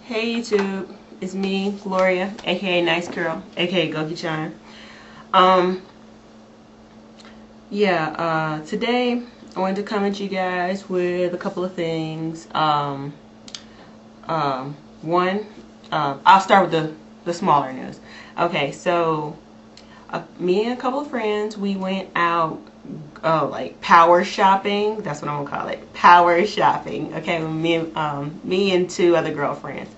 Hey YouTube, it's me, Gloria, aka Nice Girl, aka Goki Chan. Today I wanted to come at you guys with a couple of things. One, I'll start with the smaller news. Okay, so me and a couple of friends, we went out, like power shopping. That's what I'm gonna call it, power shopping. Okay, me and two other girlfriends,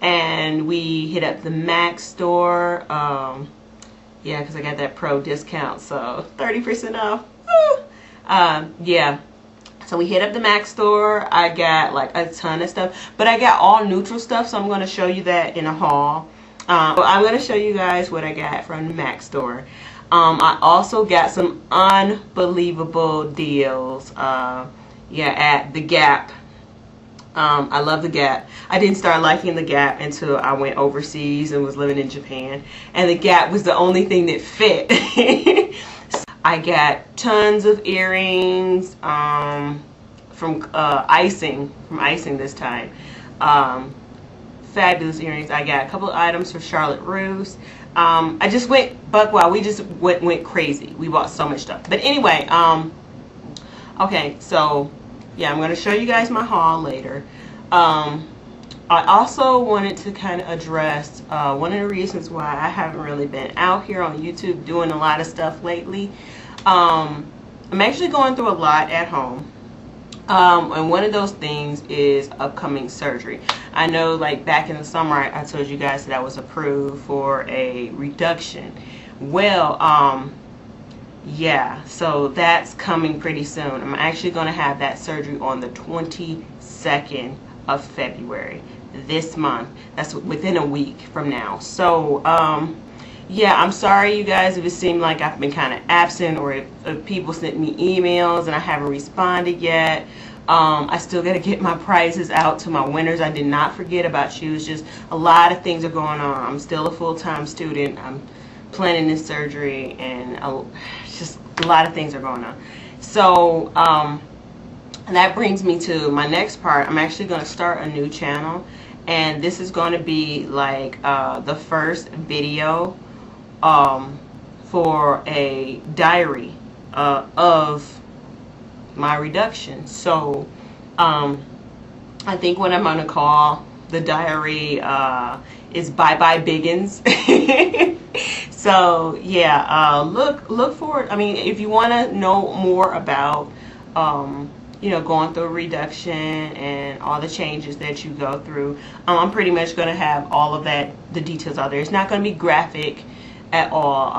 and we hit up the Mac store. Yeah, because I got that pro discount, so 30% off. Yeah. So we hit up the Mac store. I got like a ton of stuff, but I got all neutral stuff, so I'm going to show you that in a haul. I'm going to show you guys what I got from the Mac store. I also got some unbelievable deals. At the Gap. I love the Gap. I didn't start liking the Gap until I went overseas and was living in Japan, and the Gap was the only thing that fit. I got tons of earrings from icing this time. Fabulous earrings. I got a couple of items for Charlotte Russe. I just went buck wild. We just went crazy. We bought so much stuff. But anyway, okay, so yeah, I'm going to show you guys my haul later. I also wanted to kind of address one of the reasons why I haven't really been out here on YouTube doing a lot of stuff lately. I'm actually going through a lot at home. And one of those things is upcoming surgery. I know, like back in the summer, I told you guys that I was approved for a reduction. Well, yeah, so that's coming pretty soon. I'm actually going to have that surgery on the 22nd of February this month. That's within a week from now. So, yeah, I'm sorry, you guys, if it seemed like I've been kind of absent, or if people sent me emails and I haven't responded yet. I still got to get my prices out to my winners. I did not forget about you. It's just a lot of things are going on. I'm still a full-time student. I'm planning this surgery, and just a lot of things are going on. So that brings me to my next part. I'm actually going to start a new channel, and this is going to be like the first video for a diary of my reduction. So I think what I'm going to call the diary is Bye Bye Biggens. So yeah, look forward. I mean, if you want to know more about you know, going through a reduction and all the changes that you go through, I'm pretty much going to have all of that, the details out there. It's not going to be graphic at all.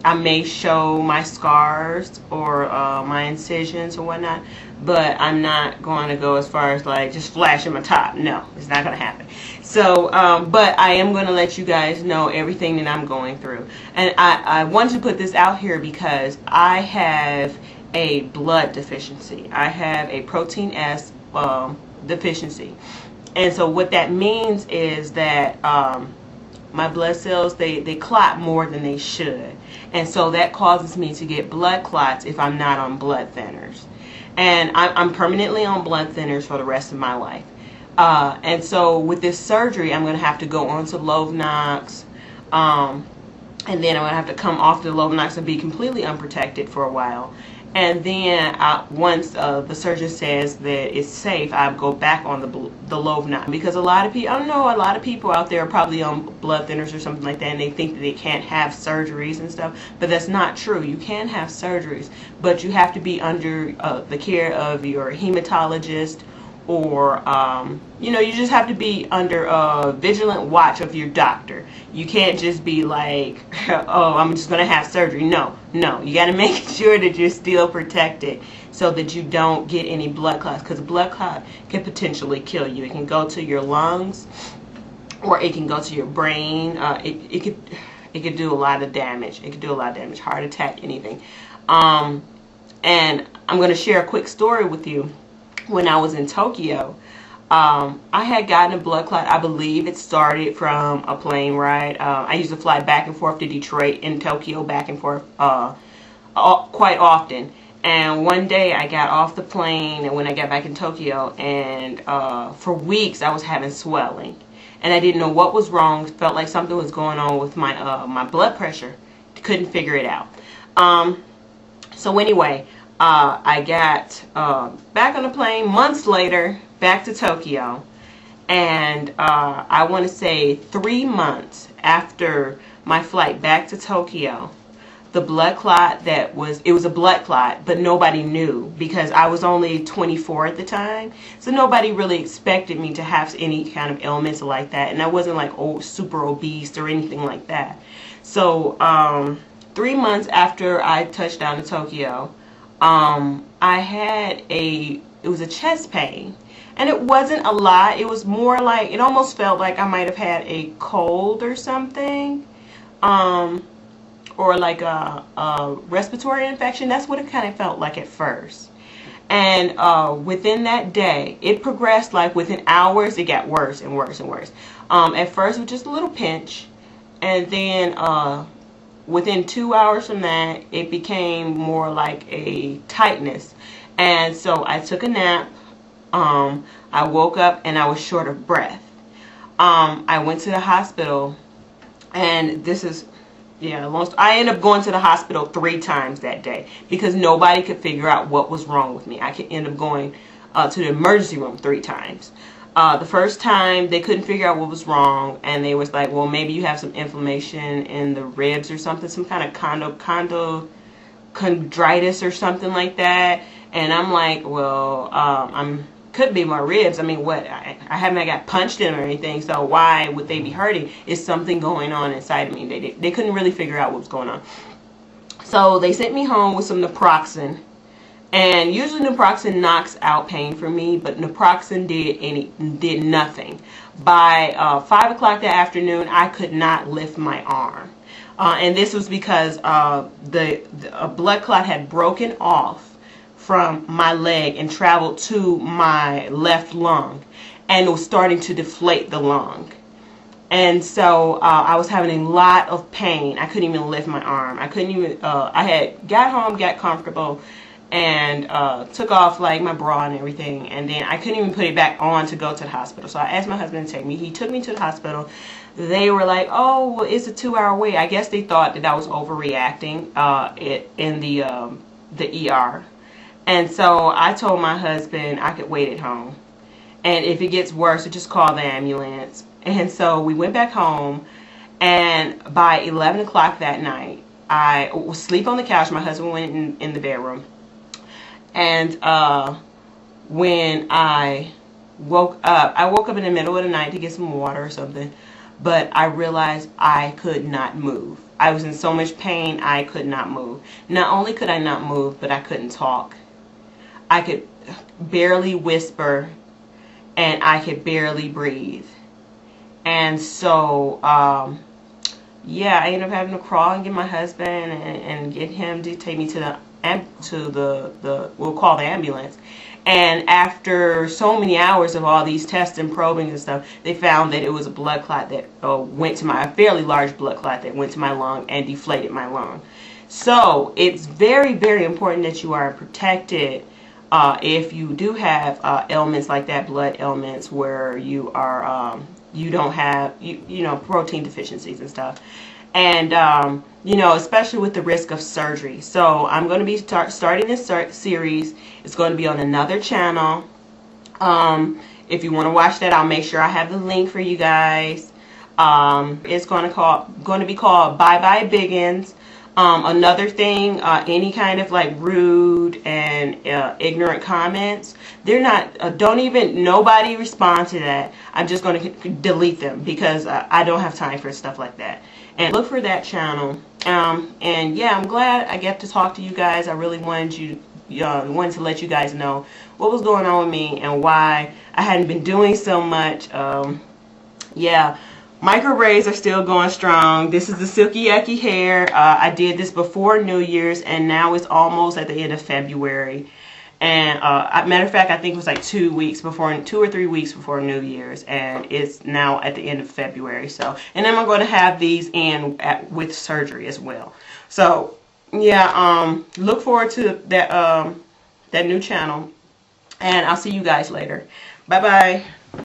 I may show my scars or my incisions or whatnot, but I'm not going to go as far as like just flashing my top. No, it's not going to happen. So, but I am going to let you guys know everything that I'm going through. And I wanted to put this out here because I have a blood deficiency. I have a protein S deficiency. And so what that means is that my blood cells, they clot more than they should. And so that causes me to get blood clots if I'm not on blood thinners. And I'm permanently on blood thinners for the rest of my life. And so with this surgery, I'm going to have to go on to Lovenox. And then I'm going to have to come off the Lovenox and be completely unprotected for a while. And then once the surgeon says that it's safe, I go back on the Lovenox. Because a lot of people, I don't know, a lot of people out there are probably on blood thinners or something like that, and they think that they can't have surgeries and stuff. But that's not true. You can have surgeries, but you have to be under the care of your hematologist, or you know, you just have to be under vigilant watch of your doctor. You can't just be like, oh, I'm just going to have surgery. No, you got to make sure that you're still protected so that you don't get any blood clots, because blood clot can potentially kill you. It can go to your lungs, or it can go to your brain. It could do a lot of damage. It could do a lot of damage, heart attack, anything. And I'm going to share a quick story with you. When I was in Tokyo, I had gotten a blood clot. I believe it started from a plane ride. I used to fly back and forth to Detroit and Tokyo, back and forth quite often. And one day I got off the plane, and when I got back in Tokyo, and for weeks I was having swelling. and I didn't know what was wrong. Felt like something was going on with my my blood pressure. Couldn't figure it out. So anyway, I got back on the plane months later, back to Tokyo, and I want to say 3 months after my flight back to Tokyo, the blood clot it was a blood clot, but nobody knew because I was only 24 at the time, so nobody really expected me to have any kind of ailments like that, and I wasn't like super obese or anything like that. So 3 months after I touched down to Tokyo, I had it was a chest pain, and it wasn't a lot. It was more like, it almost felt like I might have had a cold or something, or like a respiratory infection. That's what it kind of felt like at first. And within that day, it progressed. Like within hours, it got worse and worse and worse. At first, it was just a little pinch, and then within 2 hours from that, it became more like a tightness. And so I took a nap. I woke up and I was short of breath. I went to the hospital, and this is, yeah, I ended up going to the hospital 3 times that day because nobody could figure out what was wrong with me. I could end up going to the emergency room 3 times. The first time they couldn't figure out what was wrong, and they was like, well, maybe you have some inflammation in the ribs or something, some kind of chondritis or something like that. And I'm like, well, could be my ribs. I mean, what? I haven't got punched in or anything, so why would they be hurting? Is something going on inside of me? They couldn't really figure out what was going on. So they sent me home with some naproxen. And usually naproxen knocks out pain for me, but naproxen did nothing. By 5 o'clock that afternoon, I could not lift my arm. And this was because a blood clot had broken off from my leg and traveled to my left lung, and it was starting to deflate the lung. And so I was having a lot of pain. I couldn't even lift my arm. I couldn't even, I had got home, got comfortable, and took off like my bra and everything, and then I couldn't even put it back on to go to the hospital. So I asked my husband to take me. He took me to the hospital. They were like, oh, well, it's a 2-hour wait. I guess they thought that I was overreacting in the ER. And so I told my husband I could wait at home, and if it gets worse, just call the ambulance. And so we went back home, and by 11 o'clock that night, I was asleep on the couch. My husband went in the bedroom. And when I woke up in the middle of the night to get some water or something, but I realized I could not move. I was in so much pain, I could not move. Not only could I not move, but I couldn't talk. I could barely whisper, and I could barely breathe. And so, yeah, I ended up having to crawl and get my husband and get him to take me to the we'll call the ambulance. And after so many hours of all these tests and probing and stuff, they found that it was a blood clot that went to a fairly large blood clot that went to my lung and deflated my lung. So it's very, very important that you are protected if you do have ailments like that, blood ailments where you are you don't have you know, protein deficiencies and stuff. And you know, especially with the risk of surgery. So I'm going to be starting this series. It's going to be on another channel. If you want to watch that, I'll make sure I have the link for you guys. It's going to be called Bye Bye Biggens. Another thing, any kind of like rude and ignorant comments, they're not, nobody respond to that. I'm just going to delete them because I don't have time for stuff like that. And look for that channel. And yeah, I'm glad I get to talk to you guys. I really wanted wanted to let you guys know what was going on with me and why I hadn't been doing so much. Yeah. Micro braids are still going strong. This is the Silky Yucky hair. I did this before New Year's, and now it's almost at the end of February. And matter of fact, I think it was like 2 or 3 weeks before New Year's, and it's now at the end of February. So, and then I'm going to have these in with surgery as well. So, yeah, look forward to that that new channel, and I'll see you guys later. Bye bye.